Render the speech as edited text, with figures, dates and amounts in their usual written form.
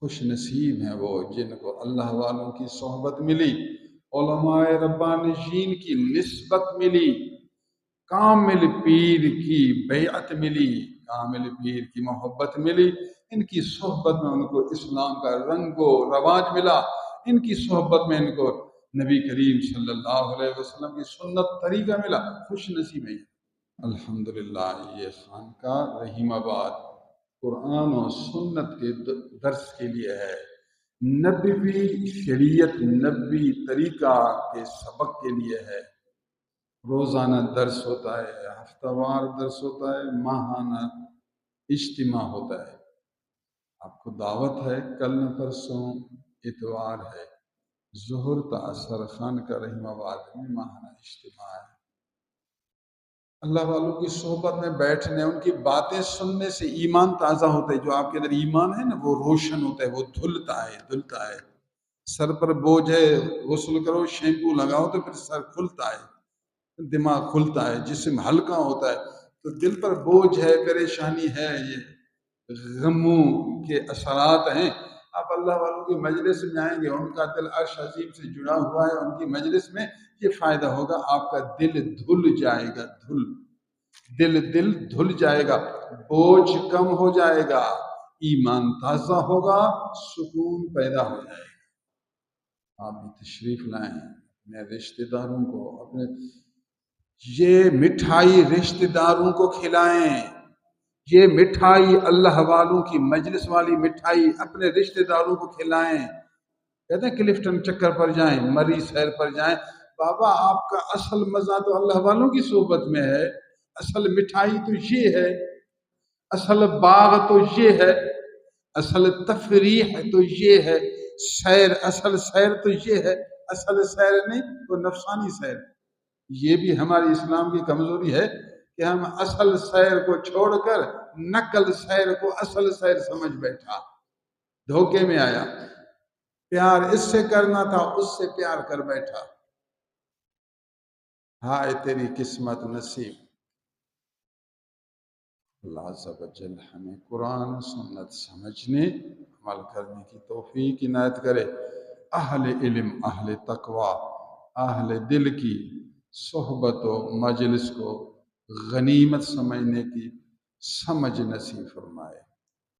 خوش نصیب ہیں وہ جن کو اللہ والوں کی صحبت ملی، علماء ربانیین کی نسبت ملی، کامل پیر کی بیعت ملی، کامل پیر کی محبت ملی، ان کی صحبت میں ان کو اسلام کا رنگ و رواج ملا، ان کی صحبت میں ان کو نبی کریم صلی اللہ علیہ وسلم کی سنت طریقہ ملا۔ خوش نصیب ہیں۔ الحمدللہ یہ خانقاہ رحیم آباد قرآن و سنت کے درس کے لیے ہے، نبوی شریعت نبوی طریقہ کے سبق کے لیے ہے۔ روزانہ درس ہوتا ہے، ہفتہ وار درس ہوتا ہے، ماہانہ اجتماع ہوتا ہے۔ آپ کو دعوت ہے، کل نہ پرسوں اتوار ہے، ظہر تا اثر خانقاہ رحیم آباد میں ماہانہ اجتماع ہے۔ اللہ والوں کی صحبت میں بیٹھنے، ان کی باتیں سننے سے ایمان تازہ ہوتا ہے۔ جو آپ کے اندر ایمان ہے نا، وہ روشن ہوتا ہے، وہ دھلتا ہے۔ سر پر بوجھ ہے، غسل کرو، شیمپو لگاؤ تو پھر سر کھلتا ہے، دماغ کھلتا ہے، جسم ہلکا ہوتا ہے۔ تو دل پر بوجھ ہے، پریشانی ہے، یہ غموں کے اثرات ہیں۔ آپ اللہ والوں کی مجلس میں آئیں گے، ان کا دل عرش عظیم سے جڑا ہوا ہے، ان کی مجلس میں یہ فائدہ ہوگا، آپ کا دل دھل جائے گا، دل دھل جائے گا، بوجھ کم ہو جائے گا، ایمان تازہ ہوگا، سکون پیدا ہو جائے گا۔ آپ بھی تشریف لائیں، اپنے رشتہ داروں کو، اپنے یہ مٹھائی رشتہ داروں کو کھلائیں، یہ مٹھائی اللہ والوں کی مجلس والی مٹھائی اپنے رشتہ داروں کو کھلائیں۔ کہتے ہیں کلفٹن چکر پر جائیں، مری سیر پر جائیں، بابا آپ کا اصل مزہ تو اللہ والوں کی صحبت میں ہے، اصل مٹھائی تو یہ ہے، اصل باغ تو یہ ہے، اصل تفریح تو یہ ہے، سیر، اصل سیر تو یہ ہے، اصل سیر نہیں وہ نفسانی سیر۔ یہ بھی ہماری اسلام کی کمزوری ہے کہ ہم اصل سیر کو چھوڑ کر نقل سیر کو اصل سیر سمجھ بیٹھا، دھوکے میں آیا، پیار اس سے کرنا تھا اس سے پیار کر بیٹھا۔ ہائے تیری قسمت نصیب۔ اللہ عز و جل ہمیں قرآن و سنت سمجھنے عمل کرنے کی توفیق عنایت کرے۔ اہل علم، اہل تقوی، اہل دل کی صحبت و مجلس کو غنیمت سمجھنے کی سمجھ نصیب فرمائے۔